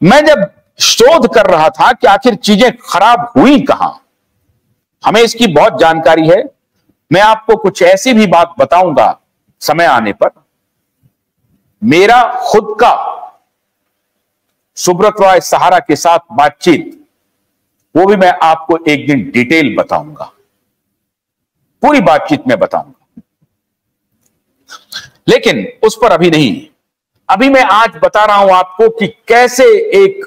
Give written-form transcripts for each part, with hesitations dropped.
मैं जब शोध कर रहा था कि आखिर चीजें खराब हुई कहां, हमें इसकी बहुत जानकारी है। मैं आपको कुछ ऐसी भी बात बताऊंगा समय आने पर। मेरा खुद का सुब्रत रॉय सहारा के साथ बातचीत, वो भी मैं आपको एक दिन डिटेल बताऊंगा, पूरी बातचीत में बताऊंगा। लेकिन उस पर अभी नहीं, अभी मैं आज बता रहा हूं आपको कि कैसे एक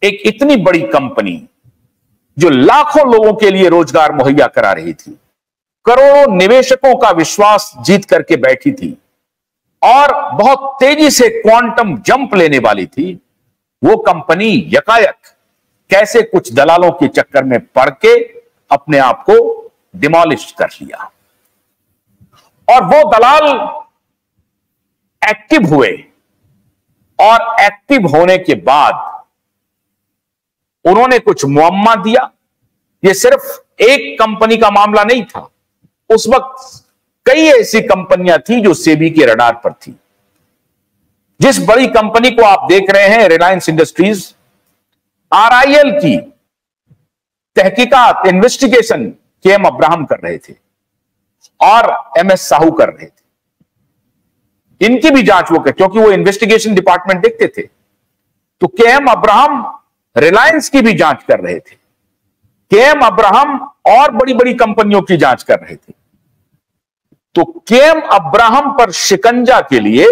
इतनी बड़ी कंपनी जो लाखों लोगों के लिए रोजगार मुहैया करा रही थी, करोड़ों निवेशकों का विश्वास जीत करके बैठी थी और बहुत तेजी से क्वांटम जंप लेने वाली थी, वो कंपनी यकायक कैसे कुछ दलालों के चक्कर में पड़ के अपने आप को डिमोलिश कर लिया। और वो दलाल एक्टिव हुए और एक्टिव होने के बाद उन्होंने कुछ मुअम्मा दिया। ये सिर्फ एक कंपनी का मामला नहीं था, उस वक्त कई ऐसी कंपनियां थी जो सेबी के रडार पर थी। जिस बड़ी कंपनी को आप देख रहे हैं, रिलायंस इंडस्ट्रीज, आरआईएल की तहकीकात, इन्वेस्टिगेशन केएम अब्राहम कर रहे थे और एमएस साहू कर रहे थे। इनकी भी जांच वो कर, क्योंकि वो इन्वेस्टिगेशन डिपार्टमेंट देखते थे, तो केएम अब्राहम रिलायंस की भी जांच कर रहे थे। केएम अब्राहम और बड़ी बड़ी कंपनियों की जांच कर रहे थे। तो केएम अब्राहम पर शिकंजा के लिए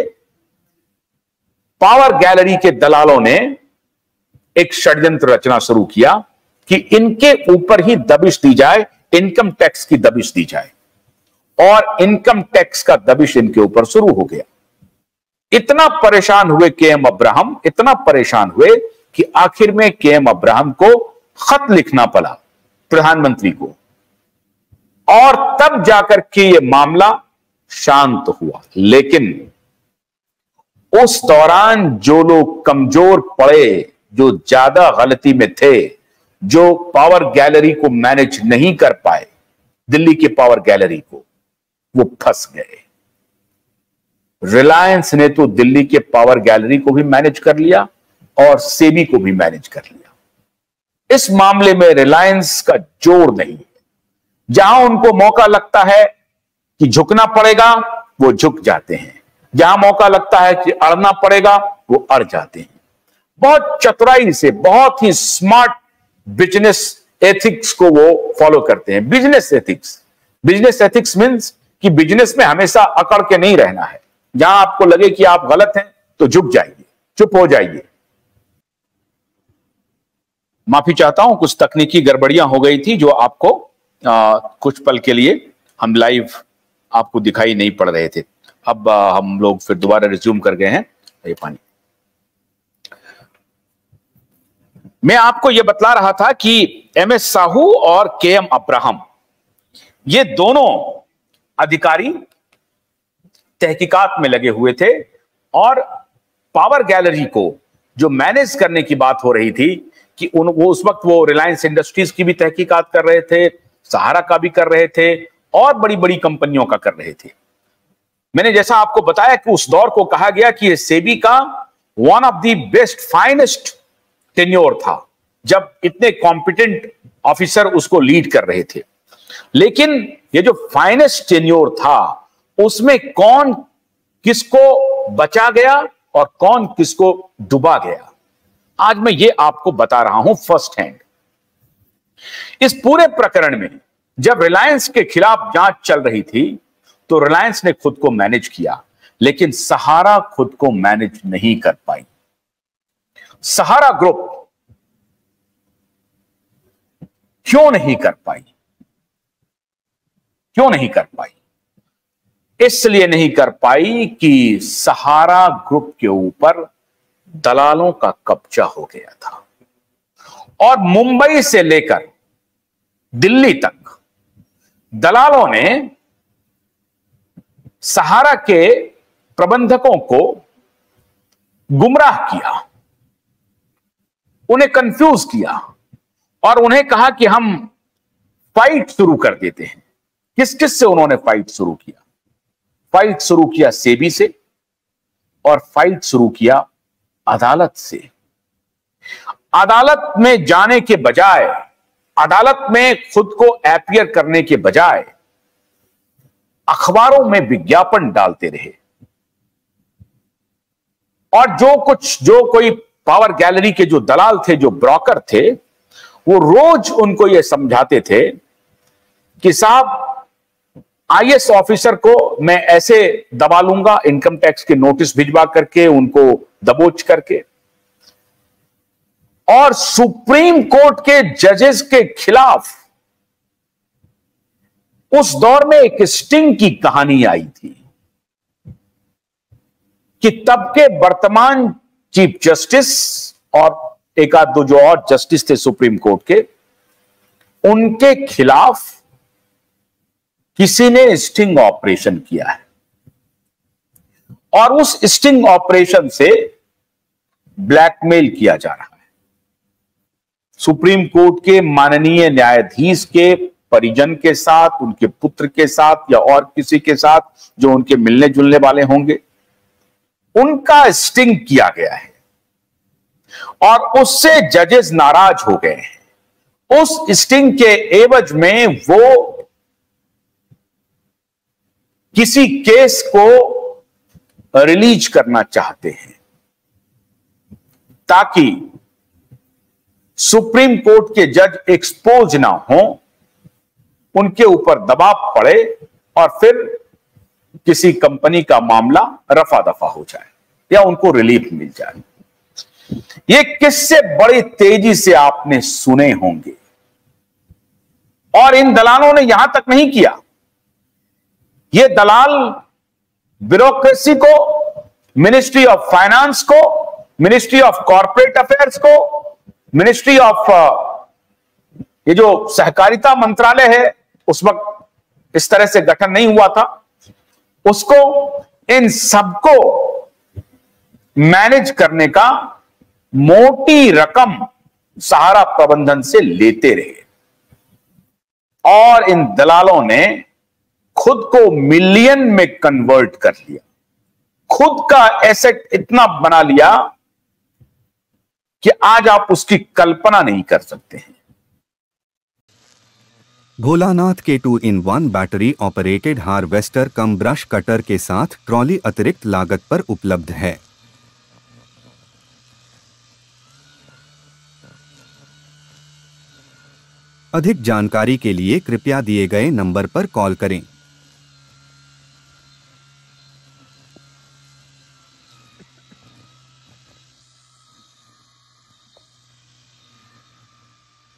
पावर गैलरी के दलालों ने एक षड्यंत्र रचना शुरू किया कि इनके ऊपर ही दबिश दी जाए, इनकम टैक्स की दबिश दी जाए। और इनकम टैक्स का दबिश इनके ऊपर शुरू हो गया। इतना परेशान हुए केएम अब्राहम, इतना परेशान हुए कि आखिर में केएम अब्राहम को खत लिखना पड़ा प्रधानमंत्री को, और तब जाकर के यह मामला शांत हुआ। लेकिन उस दौरान जो लोग कमजोर पड़े, जो ज्यादा गलती में थे, जो पावर गैलरी को मैनेज नहीं कर पाए, दिल्ली के पावर गैलरी को, वो फंस गए। रिलायंस ने तो दिल्ली के पावर गैलरी को भी मैनेज कर लिया और सेबी को भी मैनेज कर लिया। इस मामले में रिलायंस का जोर नहीं है। जहां उनको मौका लगता है कि झुकना पड़ेगा, वो झुक जाते हैं। जहां मौका लगता है कि अड़ना पड़ेगा, वो अड़ जाते हैं। बहुत चतुराई से, बहुत ही स्मार्ट बिजनेस एथिक्स को वो फॉलो करते हैं। बिजनेस एथिक्स मीन्स कि बिजनेस में हमेशा अकड़ के नहीं रहना है। जहां आपको लगे कि आप गलत हैं तो झुक जाइए, चुप हो जाइए। माफी चाहता हूं, कुछ तकनीकी गड़बड़ियां हो गई थी जो आपको कुछ पल के लिए हम लाइव आपको दिखाई नहीं पड़ रहे थे। अब हम लोग फिर दोबारा रिज्यूम कर गए हैं। ये पानी, मैं आपको यह बतला रहा था कि एमएस साहू और केएम अब्राहम, ये दोनों अधिकारी तहकीकात में लगे हुए थे और पावर गैलरी को जो मैनेज करने की बात हो रही थी कि वो उस वक्त वो रिलायंस इंडस्ट्रीज की भी तहकीकात कर रहे थे, सहारा का भी कर रहे थे और बड़ी बड़ी कंपनियों का कर रहे थे। मैंने जैसा आपको बताया कि उस दौर को कहा गया कि ये सेबी का one of the best finest tenure था, जब इतने कॉम्पिटेंट ऑफिसर उसको लीड कर रहे थे। लेकिन ये जो फाइनेस्ट टेन्योर था, उसमें कौन किसको बचा गया और कौन किसको डुबा गया, आज मैं ये आपको बता रहा हूं फर्स्ट हैंड। इस पूरे प्रकरण में जब रिलायंस के खिलाफ जांच चल रही थी तो रिलायंस ने खुद को मैनेज किया, लेकिन सहारा खुद को मैनेज नहीं कर पाई। सहारा ग्रुप क्यों नहीं कर पाई? क्यों नहीं कर पाई? इसलिए नहीं कर पाई कि सहारा ग्रुप के ऊपर दलालों का कब्जा हो गया था और मुंबई से लेकर दिल्ली तक दलालों ने सहारा के प्रबंधकों को गुमराह किया, उन्हें कंफ्यूज किया और उन्हें कहा कि हम फाइट शुरू कर देते हैं। किस किस से उन्होंने फाइट शुरू किया? फाइट शुरू किया सेबी से और फाइट शुरू किया अदालत से। अदालत में जाने के बजाय, अदालत में खुद को अपीयर करने के बजाय अखबारों में विज्ञापन डालते रहे। और जो कोई पावर गैलरी के जो दलाल थे, जो ब्रोकर थे, वो रोज उनको ये समझाते थे कि साहब, आईएएस ऑफिसर को मैं ऐसे दबा लूंगा, इनकम टैक्स के नोटिस भिजवा करके, उनको दबोच करके। और सुप्रीम कोर्ट के जजेस के खिलाफ उस दौर में एक स्टिंग की कहानी आई थी कि तब के वर्तमान चीफ जस्टिस और एक आध दो जो और जस्टिस थे सुप्रीम कोर्ट के, उनके खिलाफ किसी ने स्टिंग ऑपरेशन किया है। और उस स्टिंग ऑपरेशन से ब्लैकमेल किया जा रहा है। सुप्रीम कोर्ट के माननीय न्यायाधीश के परिजन के साथ, उनके पुत्र के साथ या और किसी के साथ जो उनके मिलने जुलने वाले होंगे, उनका स्टिंग किया गया है। और उससे जजेस नाराज हो गए हैं। उस स्टिंग के एवज में वो किसी केस को रिलीज करना चाहते हैं ताकि सुप्रीम कोर्ट के जज एक्सपोज ना हो, उनके ऊपर दबाव पड़े और फिर किसी कंपनी का मामला रफा दफा हो जाए या उनको रिलीफ मिल जाए। ये किस्से बड़ी तेजी से आपने सुने होंगे। और इन दलालों ने यहां तक नहीं किया, ये दलाल ब्यूरोक्रेसी को, मिनिस्ट्री ऑफ फाइनेंस को, मिनिस्ट्री ऑफ कॉर्पोरेट अफेयर्स को, मिनिस्ट्री ऑफ ये जो सहकारिता मंत्रालय है, उस वक्त इस तरह से गठन नहीं हुआ था, उसको, इन सबको मैनेज करने का मोटी रकम सहारा प्रबंधन से लेते रहे। और इन दलालों ने खुद को मिलियन में कन्वर्ट कर लिया, खुद का एसेट इतना बना लिया कि आज आप उसकी कल्पना नहीं कर सकते हैं। भोलानाथ के 2-in-1 बैटरी ऑपरेटेड हार्वेस्टर कम ब्रश कटर के साथ ट्रॉली अतिरिक्त लागत पर उपलब्ध है। अधिक जानकारी के लिए कृपया दिए गए नंबर पर कॉल करें।